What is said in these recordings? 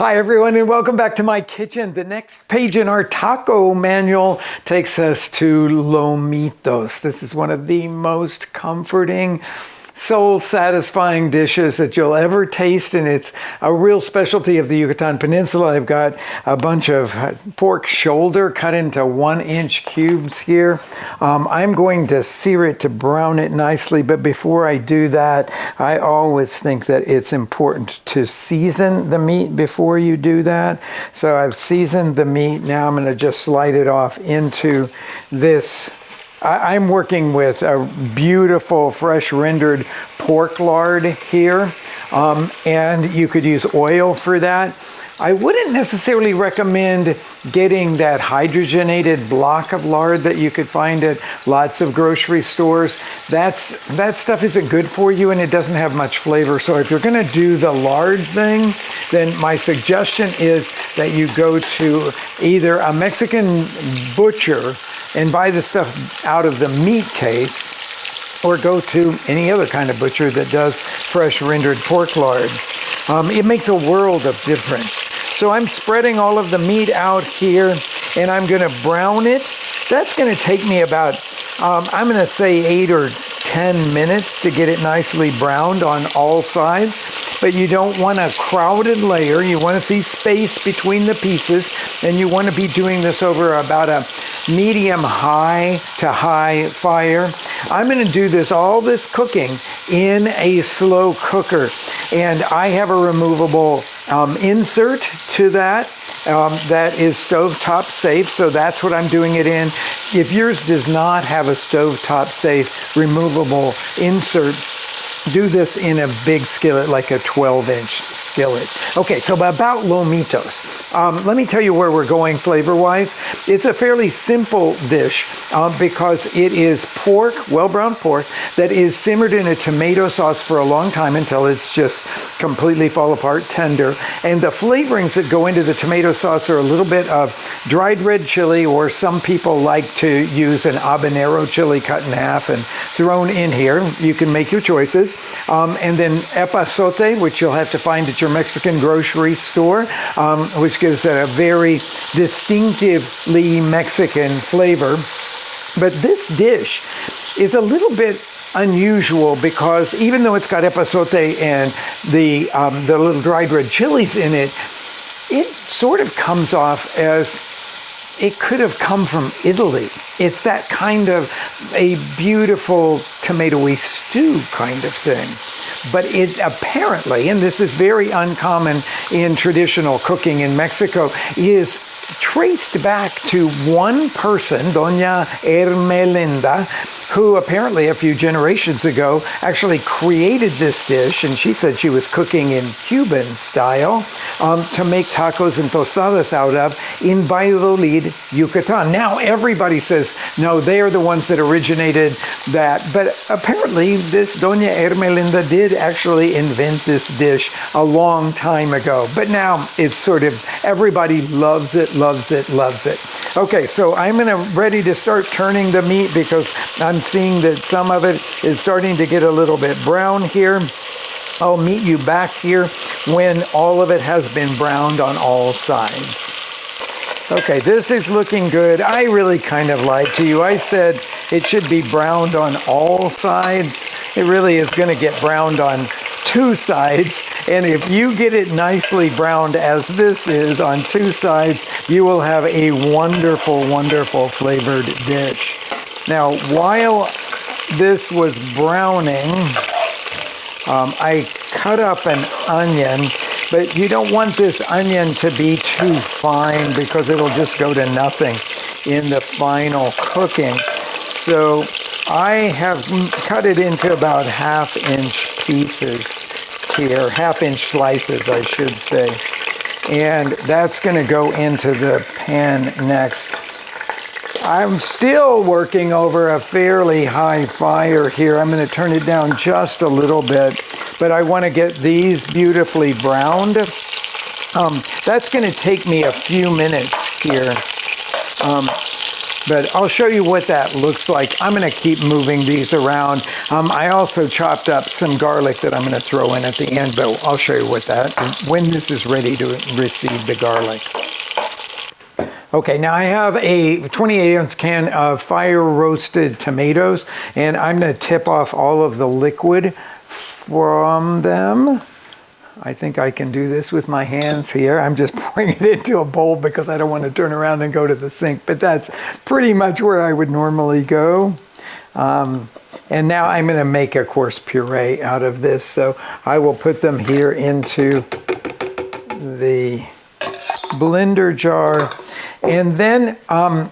Hi everyone and welcome back to my kitchen. The next page in our taco manual takes us to Lomitos. This is one of the most comforting, soul-satisfying dishes that you'll ever taste, and it's a real specialty of the Yucatan Peninsula. I've got a bunch of pork shoulder cut into 1-inch cubes here. I'm going to sear it to brown it nicely, but before I do that, I always think that it's important to season the meat before you do that. So I've seasoned the meat. Now I'm going to just slide it off into this. I'm working with a beautiful fresh rendered pork lard here, and you could use oil for that. I wouldn't necessarily recommend getting that hydrogenated block of lard that you could find at lots of grocery stores. That stuff isn't good for you and it doesn't have much flavor. So if you're going to do the lard thing, then my suggestion is that you go to either a Mexican butcher and buy the stuff out of the meat case, or go to any other kind of butcher that does fresh rendered pork lard. It makes a world of difference. So I'm spreading all of the meat out here and I'm going to brown it. That's going to take me about, I'm going to say 8 or 10 minutes to get it nicely browned on all sides. But you don't want a crowded layer. You want to see space between the pieces, and you want to be doing this over about a medium high to high fire. I'm going to do all this cooking in a slow cooker, and I have a removable insert to that. That is stovetop safe, so that's what I'm doing it in. If yours does not have a stovetop safe removable insert, do this in a big skillet, like a 12-inch skillet. Okay, so about Lomitos. Let me tell you where we're going flavor-wise. It's a fairly simple dish because it is pork, well-browned pork, that is simmered in a tomato sauce for a long time until it's just completely fall apart tender. And the flavorings that go into the tomato sauce are a little bit of dried red chili, or some people like to use an habanero chili cut in half and thrown in here. You can make your choices. And then epazote, which you'll have to find at your Mexican grocery store, which gives it a very distinctively Mexican flavor. But this dish is a little bit unusual because even though it's got epazote and the little dried red chilies in it, it sort of comes off as it could have come from Italy. It's that kind of a beautiful tomatoey stew kind of thing. But it apparently, and this is very uncommon in traditional cooking in Mexico, is traced back to one person, Doña Hermelinda, who apparently a few generations ago actually created this dish, and she said she was cooking in Cuban style to make tacos and tostadas out of in Valladolid, Yucatan. Now everybody says, no, they are the ones that originated that, but apparently this Doña Hermelinda did actually invent this dish a long time ago, but now it's sort of, everybody loves it, loves it, loves it. Okay, so I'm ready to start turning the meat because I'm seeing that some of it is starting to get a little bit brown here. I'll meet you back here when all of it has been browned on all sides. Okay, this is looking good. I really kind of lied to you. I said it should be browned on all sides. It really is going to get browned on 2 sides. And if you get it nicely browned as this is on 2 sides, you will have a wonderful, wonderful flavored dish. Now, while this was browning, I cut up an onion, but you don't want this onion to be too fine because it'll just go to nothing in the final cooking. So I have cut it into about 1/2-inch pieces here, 1/2-inch slices, I should say. And that's going to go into the pan next. I'm still working over a fairly high fire here. I'm going to turn it down just a little bit, but I want to get these beautifully browned. That's going to take me a few minutes here. But I'll show you what that looks like. I'm going to keep moving these around. I also chopped up some garlic that I'm going to throw in at the end, but I'll show you what that, when this is ready to receive the garlic. Okay, now I have a 28-ounce can of fire-roasted tomatoes, and I'm going to tip off all of the liquid from them. I think I can do this with my hands here. I'm just pouring it into a bowl because I don't want to turn around and go to the sink, but that's pretty much where I would normally go. And now I'm going to make a coarse puree out of this, so I will put them here into the blender jar. And then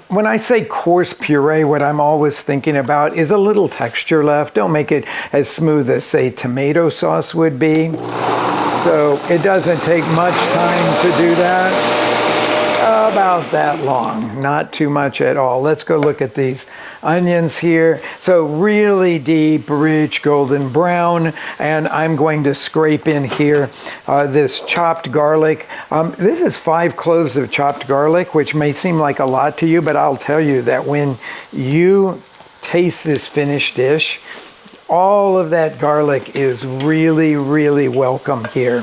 when I say coarse puree, what I'm always thinking about is a little texture left. Don't make it as smooth as, say, tomato sauce would be. So it doesn't take much time to do that. About that long, not too much at all. Let's go look at these onions here. So really deep, rich, golden brown. And I'm going to scrape in here this chopped garlic. This is 5 cloves of chopped garlic, which may seem like a lot to you, but I'll tell you that when you taste this finished dish, all of that garlic is really, really welcome here.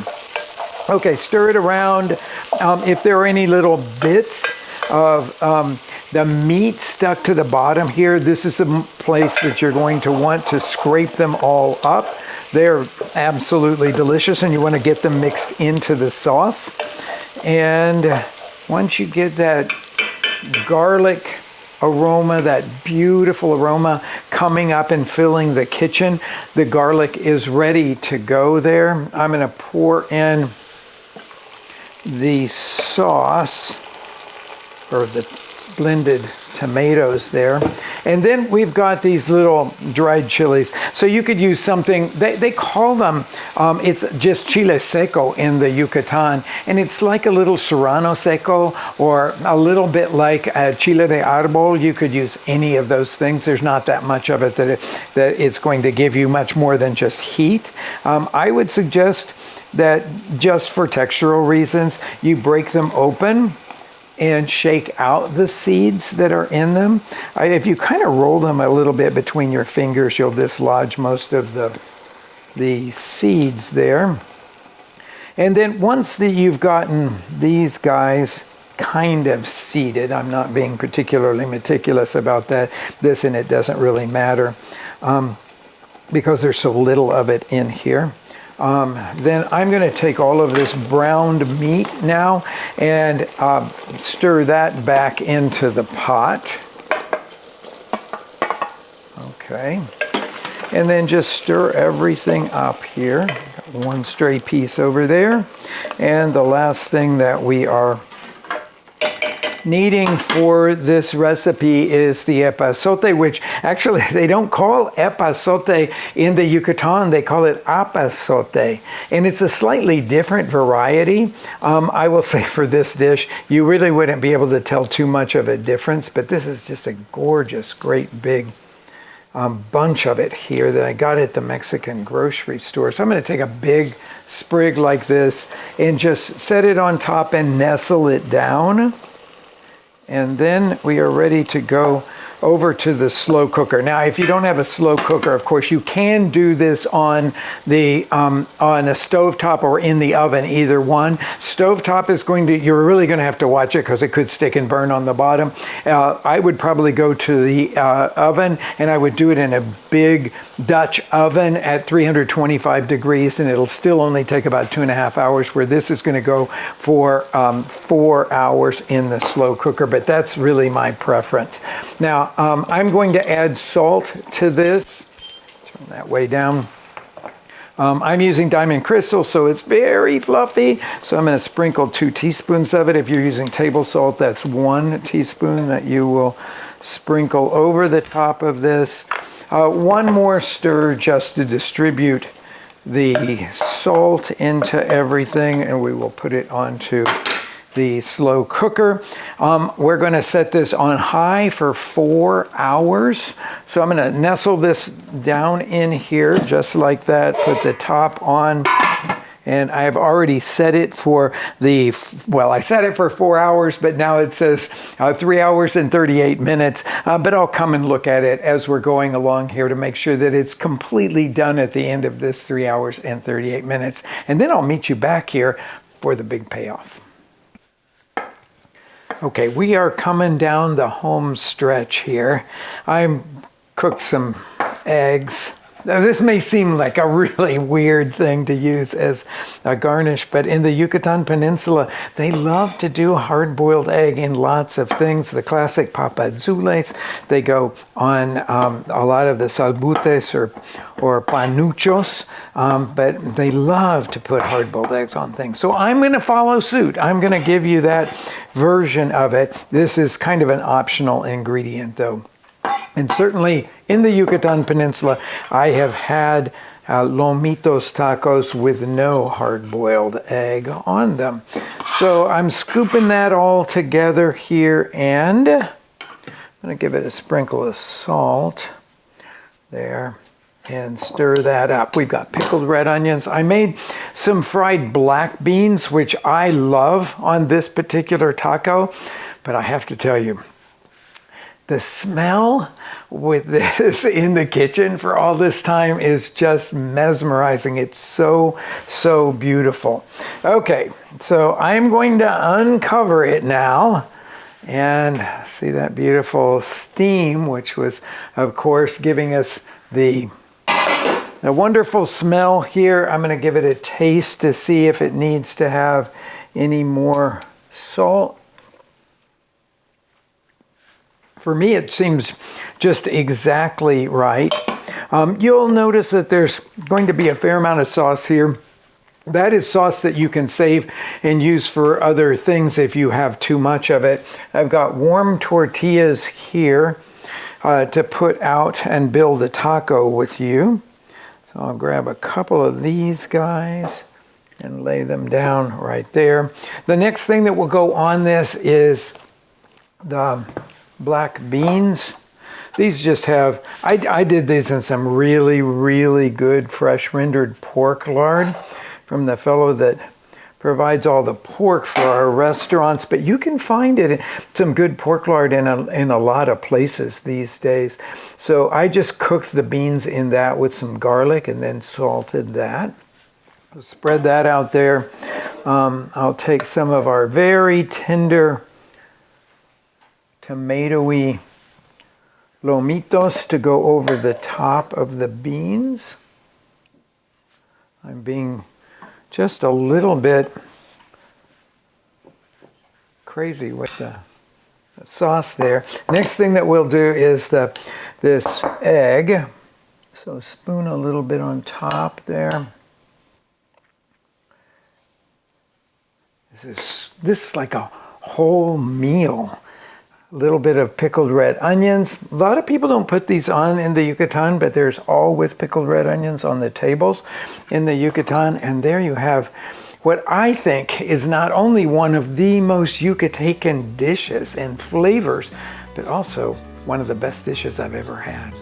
Okay, stir it around. If there are any little bits of the meat stuck to the bottom here, this is the place that you're going to want to scrape them all up. They're absolutely delicious, and you want to get them mixed into the sauce. And once you get that garlic aroma, that beautiful aroma coming up and filling the kitchen, the garlic is ready to go there. I'm going to pour in the sauce, or the blended tomatoes there. And then we've got these little dried chilies. So you could use something, they call them, it's just chile seco in the Yucatan. And it's like a little serrano seco, or a little bit like a chile de árbol. You could use any of those things. There's not that much of it that it's going to give you much more than just heat. I would suggest that just for textural reasons, you break them open and shake out the seeds that are in them. If you kind of roll them a little bit between your fingers, you'll dislodge most of the seeds there. And then once that you've gotten these guys kind of seeded, I'm not being particularly meticulous about this, and it doesn't really matter because there's so little of it in here. Then I'm going to take all of this browned meat now and stir that back into the pot. Okay. And then just stir everything up here. Got one stray piece over there. And the last thing that we are needing for this recipe is the epazote, which actually they don't call epazote in the Yucatan, they call it apazote. And it's a slightly different variety. I will say for this dish, you really wouldn't be able to tell too much of a difference, but this is just a gorgeous, great big bunch of it here that I got at the Mexican grocery store. So I'm going to take a big sprig like this and just set it on top and nestle it down. And then we are ready to go over to the slow cooker. Now, if you don't have a slow cooker, of course, you can do this on the on a stovetop or in the oven, either one. Stovetop is you're really going to have to watch it because it could stick and burn on the bottom. I would probably go to the oven, and I would do it in a big Dutch oven at 325 degrees, and it'll still only take about 2.5 hours, where this is going to go for 4 hours in the slow cooker, but that's really my preference. Now, I'm going to add salt to this. Turn that way down. I'm using diamond crystal, so it's very fluffy. So I'm going to sprinkle 2 teaspoons of it. If you're using table salt, that's 1 teaspoon that you will sprinkle over the top of this. 1 more stir just to distribute the salt into everything, and we will put it onto the slow cooker. We're going to set this on high for 4 hours. So I'm going to nestle this down in here just like that, put the top on, And I have already set it for I set it for 4 hours, but now it says 3 hours and 38 minutes. But I'll come and look at it as we're going along here to make sure that it's completely done at the end of this 3 hours and 38 minutes. And then I'll meet you back here for the big payoff. Okay, we are coming down the home stretch here. I cooked some eggs. Now, this may seem like a really weird thing to use as a garnish, but in the Yucatan Peninsula, they love to do hard-boiled egg in lots of things. The classic papazules, they go on a lot of the salbutes or panuchos, but they love to put hard-boiled eggs on things. So I'm going to follow suit. I'm going to give you that version of it. This is kind of an optional ingredient, though. And certainly in the Yucatan Peninsula, I have had Lomitos tacos with no hard-boiled egg on them. So I'm scooping that all together here, and I'm going to give it a sprinkle of salt there and stir that up. We've got pickled red onions. I made some fried black beans, which I love on this particular taco, but I have to tell you, the smell with this in the kitchen for all this time is just mesmerizing. It's so, so beautiful. Okay, so I'm going to uncover it now and see that beautiful steam, which was, of course, giving us the wonderful smell here. I'm going to give it a taste to see if it needs to have any more salt. For me, it seems just exactly right. You'll notice that there's going to be a fair amount of sauce here. That is sauce that you can save and use for other things if you have too much of it. I've got warm tortillas here to put out and build a taco with you. So I'll grab a couple of these guys and lay them down right there. The next thing that will go on this is the black beans. These just have, I did these in some really, really good fresh rendered pork lard from the fellow that provides all the pork for our restaurants, but you can find it, some good pork lard in a lot of places these days. So I just cooked the beans in that with some garlic and then salted that. Spread that out there. I'll take some of our very tender tomatoey lomitos to go over the top of the beans. I'm being just a little bit crazy with the sauce there. Next thing that we'll do is this egg. So spoon a little bit on top there. This is like a whole meal. A little bit of pickled red onions. A lot of people don't put these on in the Yucatan, but there's always pickled red onions on the tables in the Yucatan. And there you have what I think is not only one of the most Yucatecan dishes and flavors, but also one of the best dishes I've ever had.